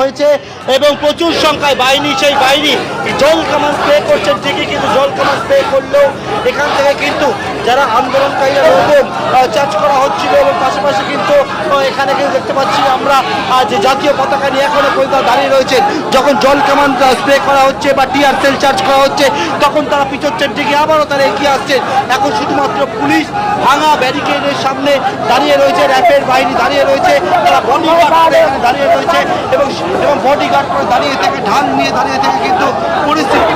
হয়েছে এবং প্রচুর সংখ্যায় বাহিনী, সেই বাহিনী জল কামান স্প্রে করছেন ঠিকই, কিন্তু জল কামান স্প্রে করলেও এখান থেকে কিন্তু যারা আন্দোলনকারীরা রয়েছেন চার্জ করা হচ্ছিল এবং পাশাপাশি কিন্তু এখানে কিন্তু দেখতে পাচ্ছি আমরা যে জাতীয় পতাকা নিয়ে এখনো পর্যন্ত দাঁড়িয়ে রয়েছেন। যখন জল কামান স্প্রে করা হচ্ছে বা টিয়ার সেল চার্জ করা হচ্ছে তখন তারা পিছোচ্ছেন ঠিকই, আবারও তারা এগিয়ে আসছেন। এখন শুধুমাত্র পুলিশ ভাঙা ব্যারিকেডের সামনে দাঁড়িয়ে রয়েছে, র্যাপের বাহিনী দাঁড়িয়ে রয়েছে, তারা বডিগার্ড করে এখানে দাঁড়িয়ে রয়েছে এবং বডিগার্ড করে দাঁড়িয়ে থেকে ঢাল নিয়ে দাঁড়িয়ে থেকে কিন্তু পরিস্থিতি